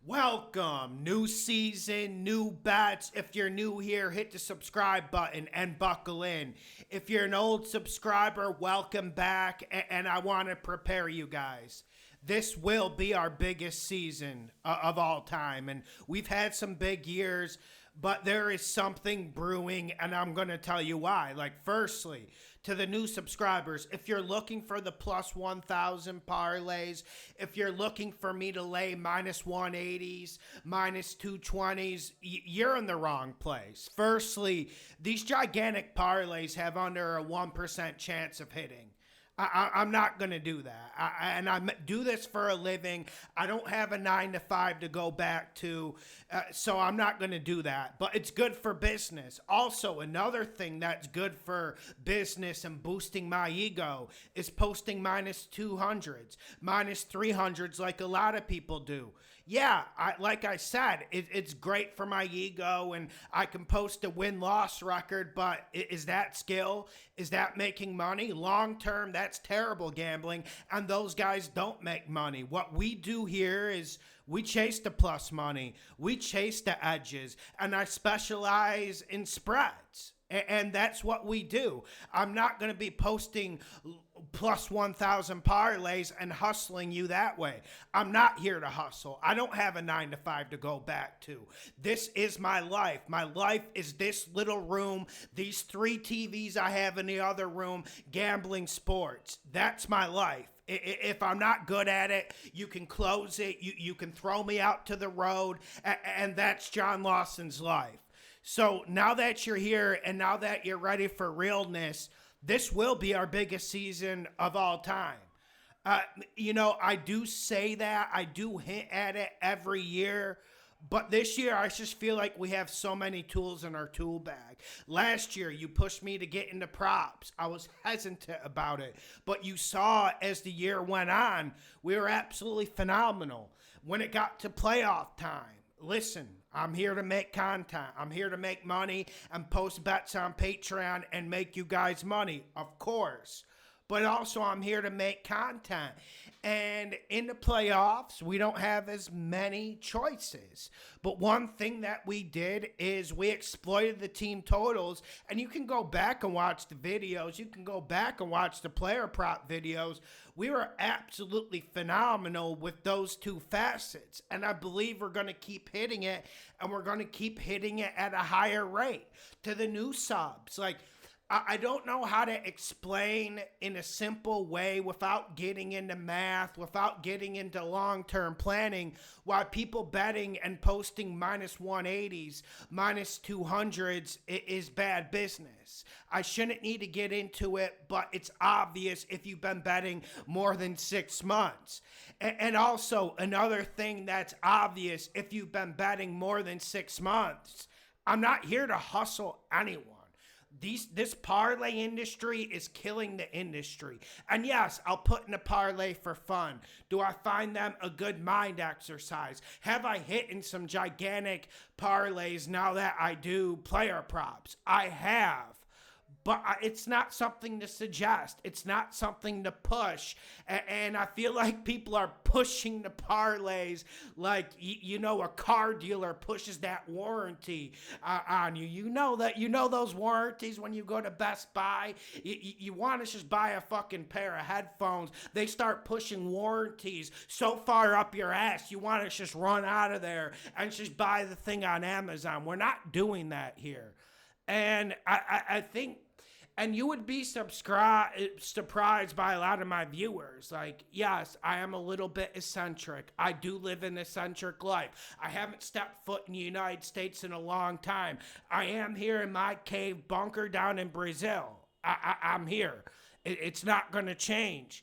Welcome, new season, new bets. If you're new here, hit the subscribe button and buckle in. If you're an old subscriber, welcome back, and I want to prepare you guys. This will be our biggest season of all time, and we've had some big years, but there is something brewing, and I'm going to tell you why. Firstly, to the new subscribers, if you're looking for the plus 1,000 parlays, if you're looking for me to lay minus 180s, minus 220s, you're in the wrong place. Firstly, these gigantic parlays have under a 1% chance of hitting. I'm not going to do that. I do this for a living. I don't have a 9 to 5 to go back to, so I'm not going to do that. But it's good for business. Also, another thing that's good for business and boosting my ego is posting minus 200s, minus 300s like a lot of people do. Yeah, like I said, it's great for my ego, and I can post a win-loss record, but is that skill? Is that making money? Long-term, that's terrible gambling, and those guys don't make money. What we do here is we chase the plus money. We chase the edges, and I specialize in spreads. And that's what we do. I'm not going to be posting plus 1,000 parlays and hustling you that way. I'm not here to hustle. I don't have a 9 to 5 to go back to. This is my life. My life is this little room, these 3 TVs I have in the other room, gambling sports. That's my life. If I'm not good at it, you can close it. You can throw me out to the road. And that's John Lawson's life. So now that you're here and now that you're ready for realness, this will be our biggest season of all time. I do say that. I do hint at it every year. But this year, I just feel like we have so many tools in our tool bag. Last year, you pushed me to get into props. I was hesitant about it. But you saw as the year went on, we were absolutely phenomenal. When it got to playoff time, listen, I'm here to make content. I'm here to make money and post bets on Patreon and make you guys money, of course. But also I'm here to make content. And in the playoffs, we don't have as many choices. But one thing that we did is we exploited the team totals. And you can go back and watch the videos. You can go back and watch the player prop videos. We were absolutely phenomenal with those 2 facets. And I believe we're going to keep hitting it. And we're going to keep hitting it at a higher rate. To the new subs, I don't know how to explain in a simple way without getting into math, without getting into long-term planning, why people betting and posting minus 180s, minus 200s is bad business. I shouldn't need to get into it, but it's obvious if you've been betting more than 6 months. And also another thing that's obvious if you've been betting more than 6 months, I'm not here to hustle anyone. This parlay industry is killing the industry. And yes, I'll put in a parlay for fun. Do I find them a good mind exercise? Have I hit in some gigantic parlays now that I do player props? I have. But it's not something to suggest. It's not something to push. And I feel like people are pushing the parlays like, a car dealer pushes that warranty on you. You know those warranties when you go to Best Buy. You want to just buy a fucking pair of headphones. They start pushing warranties so far up your ass. You want to just run out of there and just buy the thing on Amazon. We're not doing that here. And I think... And you would be surprised by a lot of my viewers. Yes, I am a little bit eccentric. I do live an eccentric life. I haven't stepped foot in the United States in a long time. I am here in my cave bunker down in Brazil. I'm here. It's not going to change.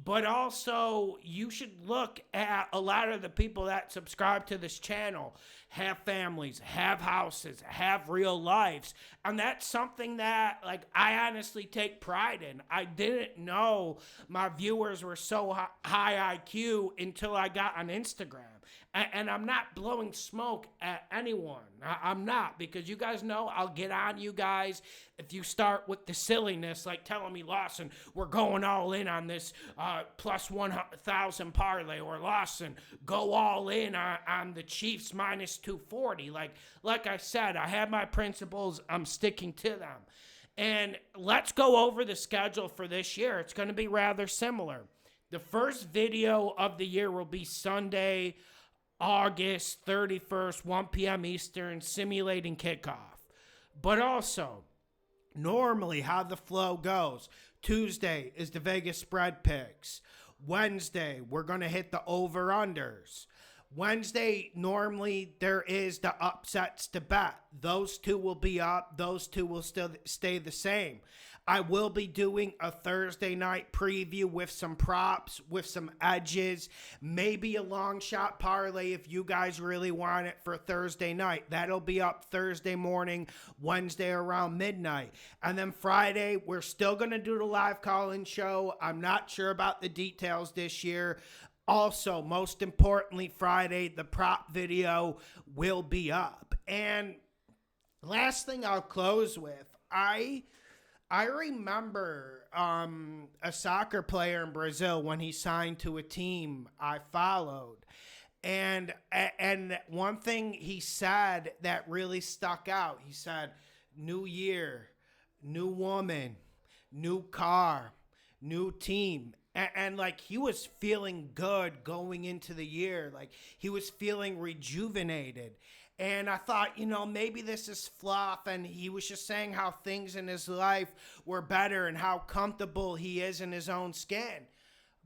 But also, you should look at a lot of the people that subscribe to this channel, have families, have houses, have real lives. And that's something that, I honestly take pride in. I didn't know my viewers were so high IQ until I got on Instagram. And I'm not blowing smoke at anyone. I'm not, because you guys know I'll get on you guys if you start with the silliness, like telling me, Lawson, we're going all in on this plus 1,000 parlay, or Lawson, go all in on the Chiefs minus 240. Like I said, I have my principles. I'm sticking to them. And let's go over the schedule for this year. It's going to be rather similar. The first video of the year will be Sunday, August 31st, 1 p.m. Eastern, simulating kickoff. But also, normally how the flow goes, Tuesday is the Vegas spread picks. Wednesday, we're going to hit the over-unders. Wednesday, normally there is the upsets to bet. Those two will be up. Those two will still stay the same. I will be doing a Thursday night preview with some props, with some edges, maybe a long shot parlay if you guys really want it for Thursday night. That'll be up Thursday morning, Wednesday around midnight. And then Friday, we're still going to do the live call-in show. I'm not sure about the details this year. Also, most importantly, Friday, the prop video will be up. And last thing I'll close with, I remember a soccer player in Brazil when he signed to a team I followed. And one thing he said that really stuck out, he said, new year, new woman, new car, new team. And like, he was feeling good going into the year. Like, he was feeling rejuvenated. And I thought, maybe this is fluff, and he was just saying how things in his life were better and how comfortable he is in his own skin.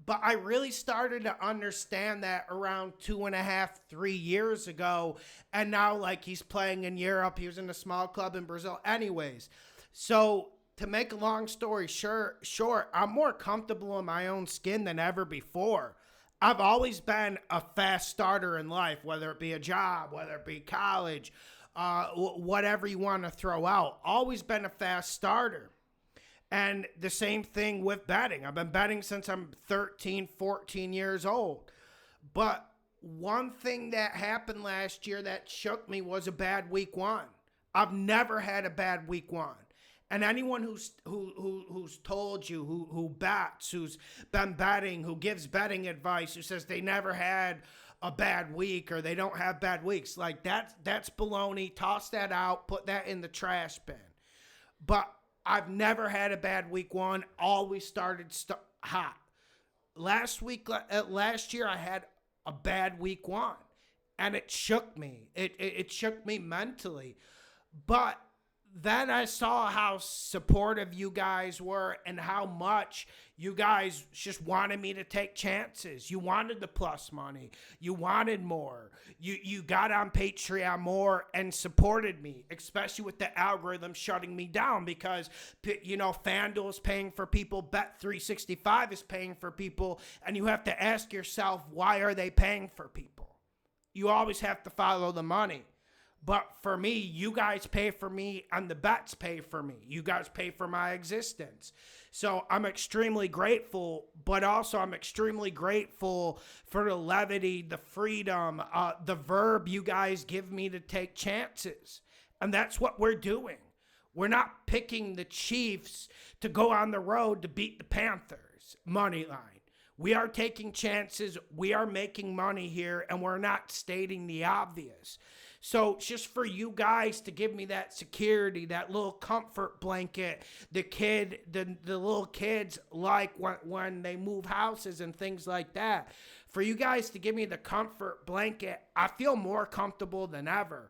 But I really started to understand that around 2.5, 3 years ago. And now, like, he's playing in Europe. He was in a small club in Brazil. Anyways, so to make a long story short, I'm more comfortable in my own skin than ever before. I've always been a fast starter in life, whether it be a job, whether it be college, whatever you want to throw out. Always been a fast starter. And the same thing with betting. I've been betting since I'm 13, 14 years old. But one thing that happened last year that shook me was a bad week one. I've never had a bad week one. And anyone who's told you, who bets, who's been betting, who gives betting advice, who says they never had a bad week or they don't have bad weeks, like that's baloney. Toss that out. Put that in the trash bin. But I've never had a bad week one. Always started hot. Last year, I had a bad week one, and it shook me. It shook me mentally, but then I saw how supportive you guys were and how much you guys just wanted me to take chances. You wanted the plus money. You wanted more. You got on Patreon more and supported me, especially with the algorithm shutting me down because, FanDuel is paying for people, Bet365 is paying for people, and you have to ask yourself, why are they paying for people? You always have to follow the money. But for me, you guys pay for me and the bets pay for me. You guys pay for my existence. So I'm extremely grateful, but also I'm extremely grateful for the levity, the freedom, the verb you guys give me to take chances. And that's what we're doing. We're not picking the Chiefs to go on the road to beat the Panthers, money line. We are taking chances. We are making money here, and we're not stating the obvious. So just for you guys to give me that security, that little comfort blanket, the little kids like when they move houses and things like that, for you guys to give me the comfort blanket, I feel more comfortable than ever.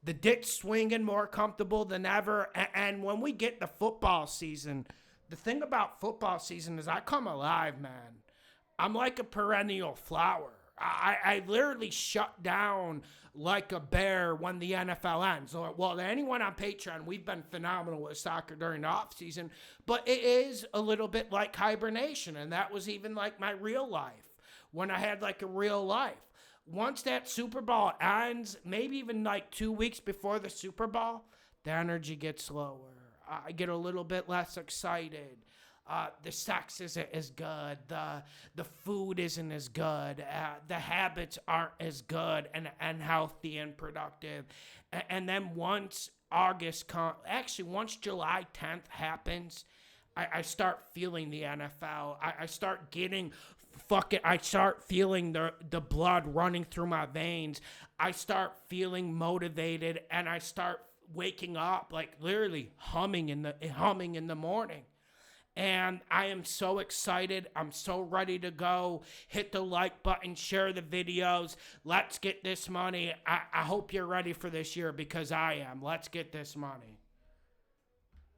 The dick's swinging, more comfortable than ever. And when we get the football season, the thing about football season is I come alive, man. I'm like a perennial flower. I literally shut down like a bear when the NFL ends. Well, anyone on Patreon, we've been phenomenal with soccer during the off season, but it is a little bit like hibernation, and that was even like my real life, when I had like a real life. Once that Super Bowl ends, maybe even like 2 weeks before the Super Bowl, the energy gets lower. I get a little bit less excited. The sex isn't as good. The food isn't as good. The habits aren't as good and healthy and productive. And then once once July 10th happens, I start feeling the NFL. I start getting I start feeling the blood running through my veins. I start feeling motivated, and I start waking up like literally humming in the morning. And I am so excited. I'm so ready to go. Hit the like button, share the videos. Let's get this money. I hope you're ready for this year, because I am. Let's get this money.